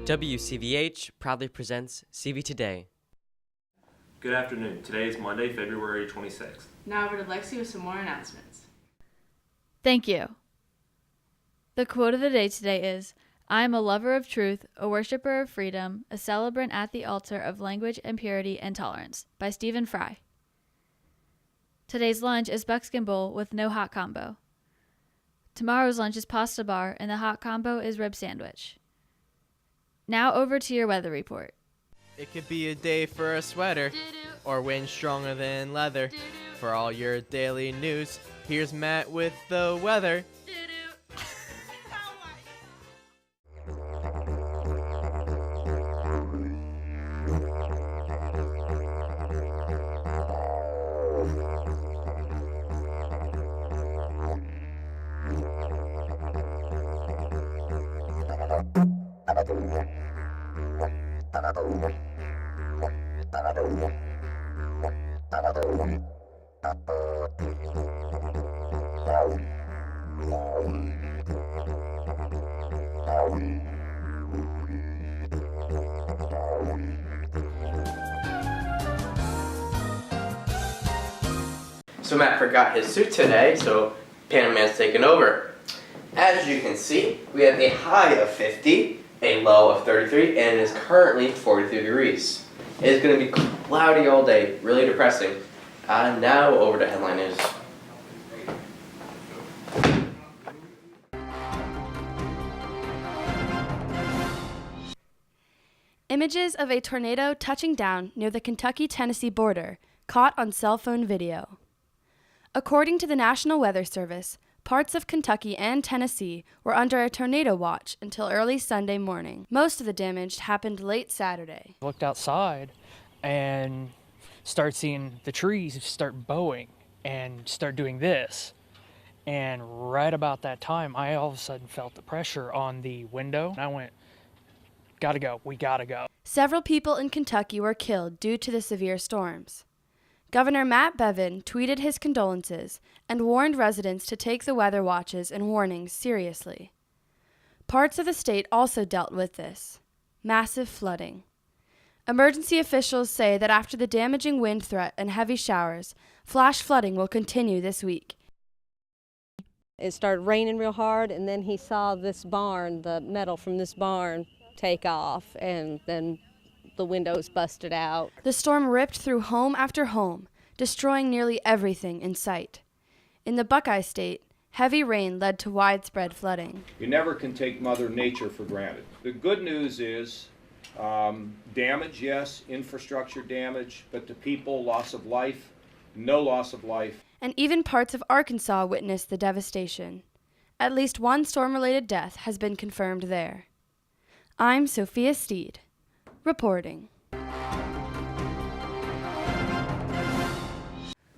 WCVH proudly presents CV Today. Good afternoon. Today is Monday, February 26th. Now over to Lexi with some more announcements. Thank you. The quote of the day today is, "I am a lover of truth, a worshiper of freedom, a celebrant at the altar of language and purity and tolerance," by Stephen Fry. Today's lunch is buckskin bowl with no hot combo. Tomorrow's lunch is pasta bar and the hot combo is rib sandwich. Now over to your weather report. It could be a day for a sweater or wind stronger than leather. For all your daily news, here's Matt with the weather. So Matt forgot his suit today, so Panaman's taking over. As you can see, we have a high of 50, a low of 33, and it is currently 43 degrees. It is going to be cloudy all day, really depressing. Now over to headline news. Images of a tornado touching down near the Kentucky-Tennessee border, caught on cell phone video. According to the National Weather Service, parts of Kentucky and Tennessee were under a tornado watch until early Sunday morning. Most of the damage happened late Saturday. Looked outside and start seeing the trees start bowing and start doing this. And right about that time, I all of a sudden felt the pressure on the window. I went, gotta go, we gotta go. Several people in Kentucky were killed due to the severe storms. Governor Matt Bevin tweeted his condolences and warned residents to take the weather watches and warnings seriously. Parts of the state also dealt with this: massive flooding. Emergency officials say that after the damaging wind threat and heavy showers, flash flooding will continue this week. It started raining real hard, and then he saw this barn, the metal from this barn, take off, and then the windows busted out. The storm ripped through home after home, destroying nearly everything in sight. In the Buckeye State, heavy rain led to widespread flooding. You never can take Mother Nature for granted. The good news is damage, yes, infrastructure damage, but to people, loss of life, no loss of life. And even parts of Arkansas witnessed the devastation. At least one storm-related death has been confirmed there. I'm Sophia Steed, reporting.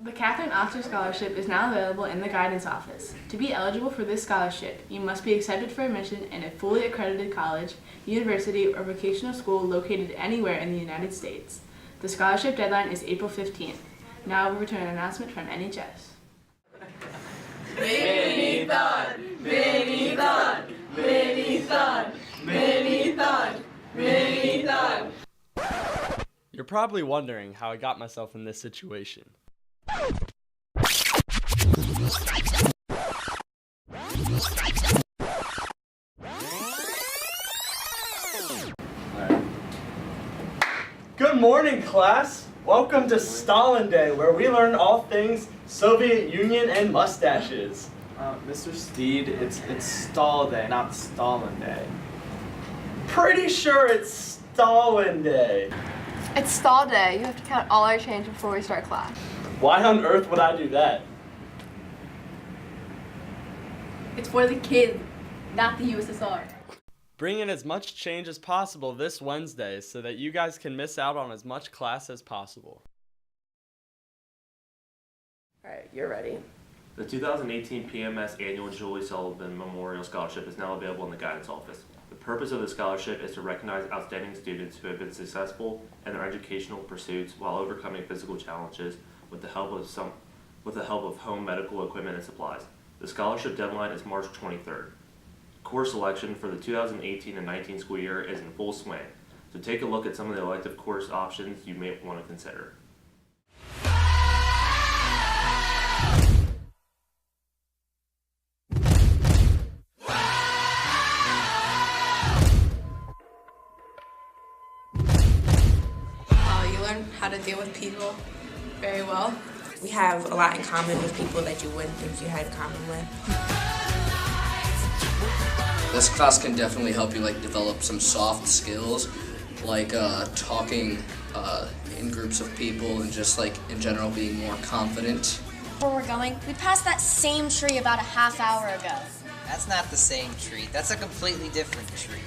The Catherine Oster Scholarship is now available in the guidance office. To be eligible for this scholarship, you must be accepted for admission in a fully accredited college, university, or vocational school located anywhere in the United States. The scholarship deadline is April 15th. Now over to an announcement from NHS. Mini-thon, mini-thon, mini-thon, mini-thon, mini-thon. You're probably wondering how I got myself in this situation. Good morning, class. Welcome to Stalin Day, where we learn all things Soviet Union and mustaches. Mr. Steed, it's Stall Day, not Stalin Day. Pretty sure it's Stalin Day. It's stall day. You have to count all our change before we start class. Why on earth would I do that? It's for the kids, not the USSR. Bring in as much change as possible this Wednesday so that you guys can miss out on as much class as possible. Alright, you're ready. The 2018 PMS Annual Julie Sullivan Memorial Scholarship is now available in the guidance office. The purpose of the scholarship is to recognize outstanding students who have been successful in their educational pursuits while overcoming physical challenges with the help of home medical equipment and supplies. The scholarship deadline is March 23rd. Course selection for the 2018 and 19 school year is in full swing, so take a look at some of the elective course options you may want to consider. You learn how to deal with people very well. We have a lot in common with people that you wouldn't think you had in common with. This class can definitely help you develop some soft skills, like talking in groups of people and just in general being more confident. Where we're going, we passed that same tree about a half hour ago. That's not the same tree. That's a completely different tree.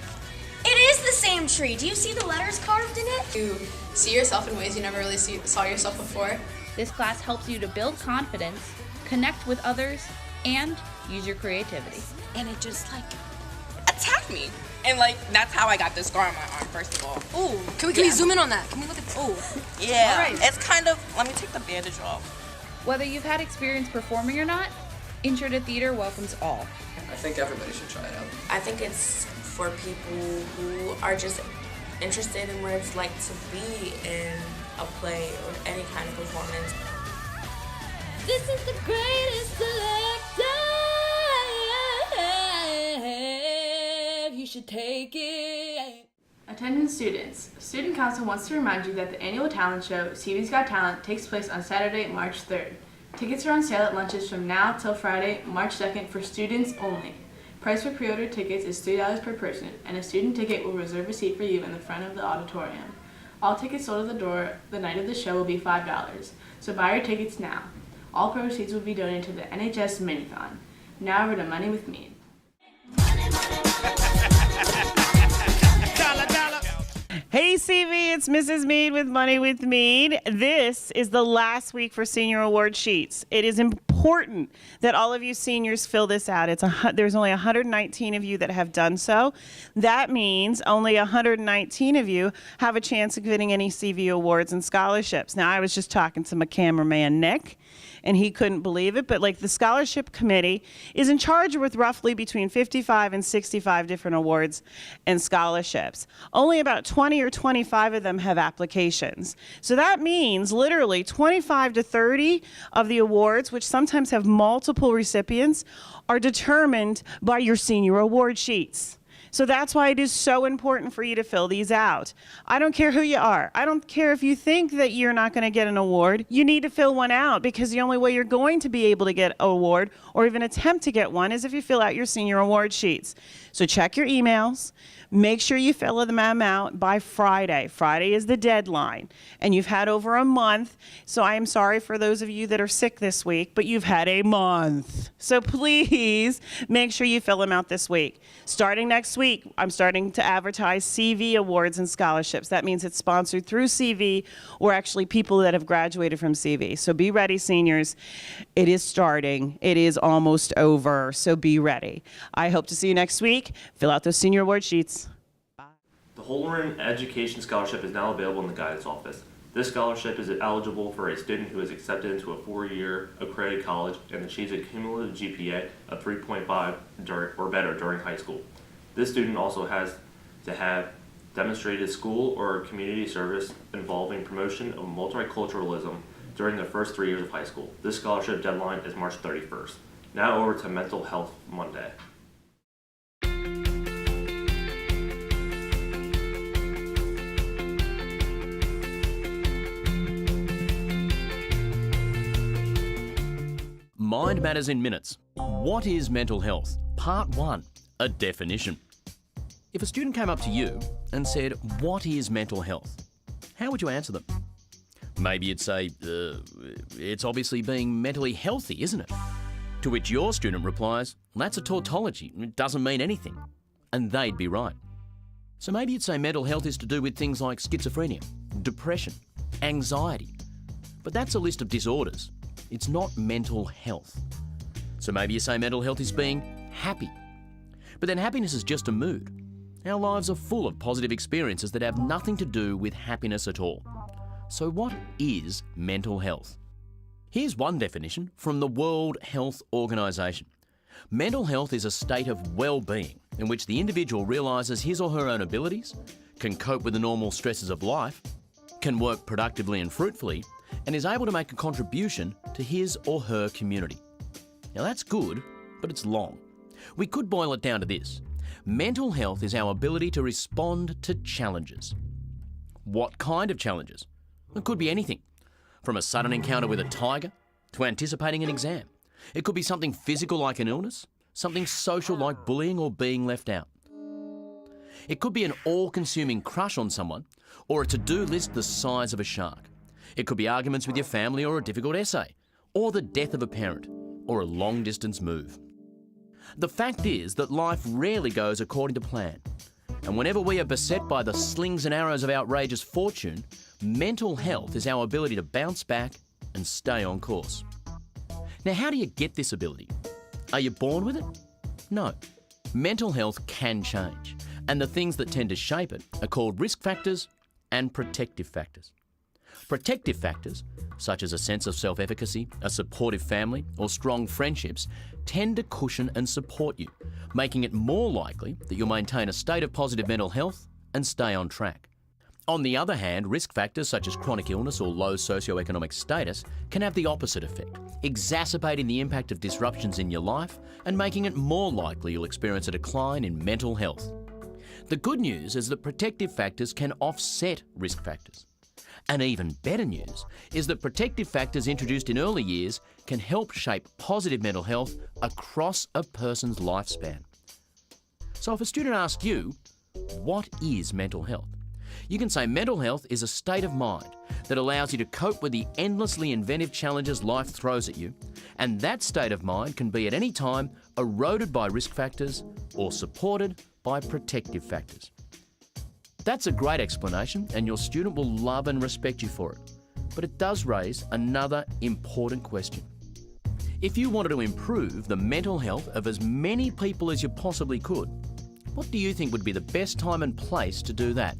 It is the same tree. Do you see the letters carved in it? You see yourself in ways you never really saw yourself before. This class helps you to build confidence, connect with others, and use your creativity. And it just attacked me. And that's how I got this scar on my arm, first of all. Ooh, can we zoom in on that? Can we look at Ooh. Yeah, all right. It's kind of, let me take the bandage off. Whether you've had experience performing or not, Intro to Theater welcomes all. I think everybody should try it out. I think it's for people who are just interested in what it's like to be in a play or any kind of performance. This is the greatest selective. You should take it. Attention students, Student Council wants to remind you that the annual talent show, CV's Got Talent, takes place on Saturday, March 3rd. Tickets are on sale at lunches from now till Friday, March 2nd for students only. Price for pre-order tickets is $3 per person, and a student ticket will reserve a seat for you in the front of the auditorium. All tickets sold at the door the night of the show will be $5, so buy your tickets now. All proceeds will be donated to the NHS Minithon. Now over to Money with Mead. Hey CV, it's Mrs. Mead with Money with Mead. This is the last week for senior award sheets. It is important that all of you seniors fill this out. There's only 119 of you that have done so. That means only 119 of you have a chance of getting any CV awards and scholarships. Now, I was just talking to my cameraman, Nick, and he couldn't believe it, but the scholarship committee is in charge with roughly between 55 and 65 different awards and scholarships. Only about 20 or 25 of them have applications. So that means literally 25 to 30 of the awards, which sometimes have multiple recipients, are determined by your senior award sheets. So that's why it is so important for you to fill these out. I don't care who you are. I don't care if you think that you're not going to get an award. You need to fill one out, because the only way you're going to be able to get an award or even attempt to get one is if you fill out your senior award sheets. So check your emails. Make sure you fill them out by Friday. Friday is the deadline. And you've had over a month. So I am sorry for those of you that are sick this week, but you've had a month. So please make sure you fill them out this week. Starting next week, I'm starting to advertise CV awards and scholarships. That means it's sponsored through CV or actually people that have graduated from CV. So be ready, seniors. It is starting. It is almost over. So be ready. I hope to see you next week. Fill out those senior award sheets. The Holloran Education Scholarship is now available in the guidance office. This scholarship is eligible for a student who is accepted into a 4-year accredited college and achieves a cumulative GPA of 3.5 or better during high school. This student also has to have demonstrated school or community service involving promotion of multiculturalism during the first 3 years of high school. This scholarship deadline is March 31st. Now over to Mental Health Monday. Mind Matters in Minutes. What is mental health? Part 1. A definition. If a student came up to you and said, "What is mental health?" how would you answer them? Maybe you'd say, "It's obviously being mentally healthy, isn't it?" To which your student replies, "That's a tautology. It doesn't mean anything." And they'd be right. So maybe you'd say mental health is to do with things like schizophrenia, depression, anxiety. But that's a list of disorders. It's not mental health. So maybe you say mental health is being happy. But then happiness is just a mood. Our lives are full of positive experiences that have nothing to do with happiness at all. So what is mental health? Here's one definition from the World Health Organization. Mental health is a state of well-being in which the individual realises his or her own abilities, can cope with the normal stresses of life, can work productively and fruitfully, and is able to make a contribution to his or her community. Now that's good, but it's long. We could boil it down to this. Mental health is our ability to respond to challenges. What kind of challenges? It could be anything, from a sudden encounter with a tiger to anticipating an exam. It could be something physical like an illness, something social like bullying or being left out. It could be an all-consuming crush on someone or a to-do list the size of a shark. It could be arguments with your family or a difficult essay, or the death of a parent, or a long-distance move. The fact is that life rarely goes according to plan. And whenever we are beset by the slings and arrows of outrageous fortune, mental health is our ability to bounce back and stay on course. Now, how do you get this ability? Are you born with it? No. Mental health can change, and the things that tend to shape it are called risk factors and protective factors. Protective factors, such as a sense of self-efficacy, a supportive family, or strong friendships, tend to cushion and support you, making it more likely that you'll maintain a state of positive mental health and stay on track. On the other hand, risk factors such as chronic illness or low socioeconomic status can have the opposite effect, exacerbating the impact of disruptions in your life and making it more likely you'll experience a decline in mental health. The good news is that protective factors can offset risk factors. And even better news is that protective factors introduced in early years can help shape positive mental health across a person's lifespan. So if a student asks you, what is mental health? You can say mental health is a state of mind that allows you to cope with the endlessly inventive challenges life throws at you, and that state of mind can be at any time eroded by risk factors or supported by protective factors. That's a great explanation, and your student will love and respect you for it. But it does raise another important question. If you wanted to improve the mental health of as many people as you possibly could, what do you think would be the best time and place to do that?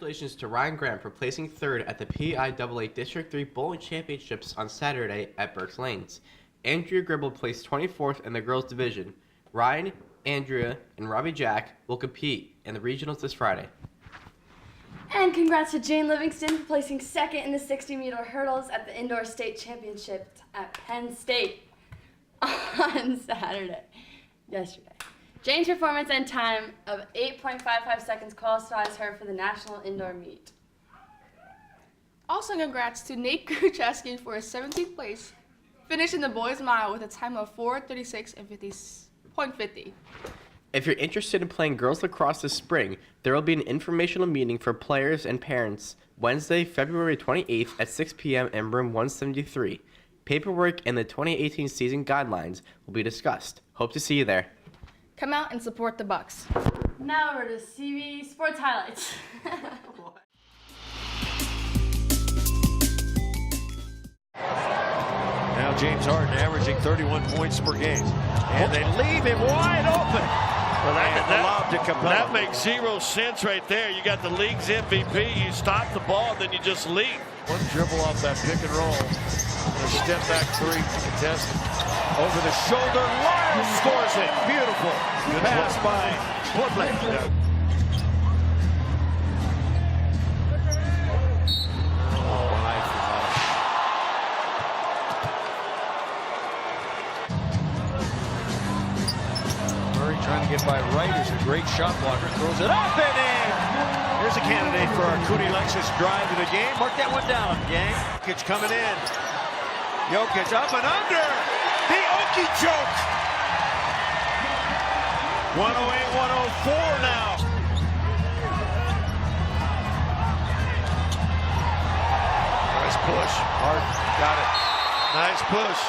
Congratulations to Ryan Grant for placing third at the PIAA District 3 Bowling Championships on Saturday at Burke's Lanes. Andrea Gribble placed 24th in the girls division. Ryan, Andrea, and Robbie Jack will compete in the regionals this Friday. And congrats to Jane Livingston for placing second in the 60-meter hurdles at the Indoor State Championship at Penn State on yesterday. Jane's performance and time of 8.55 seconds qualifies her for the national indoor meet. Also, congrats to Nate Kruczewski for his 17th place, finishing the boys' mile with a time of 4:36 and 50.50. If you're interested in playing girls lacrosse this spring, there will be an informational meeting for players and parents Wednesday, February 28th at 6 p.m. in room 173. Paperwork and the 2018 season guidelines will be discussed. Hope to see you there. Come out and support the Bucks. Now we're to CV Sports Highlights. Now James Harden averaging 31 points per game. And they leave him wide open. Well, that makes zero sense right there. You got the league's MVP. You stop the ball, then you just leave. One dribble off that pick and roll. And a step back three to contest. Over the shoulder, Lyles scores it. Beautiful. Good pass by Woodley. Murray trying to get by Wright is a great shot blocker. Throws it up and in. Here's a candidate for our Cooney Lexus drive to the game. Mark that one down, gang. Jokic coming in. Jokic up and under. The Okie choke. 108-104 now. push. Hart got it. Nice push.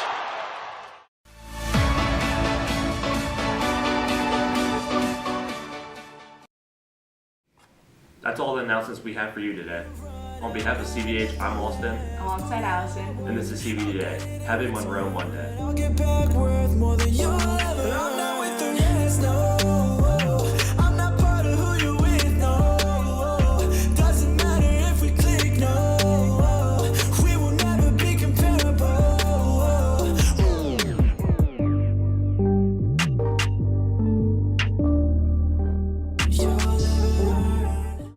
That's all the announcements we have for you today. On behalf of CVH, I'm Austin. Alongside Allison. And this is CV Today. Have a Monroe Monday. I'll get back worth more than your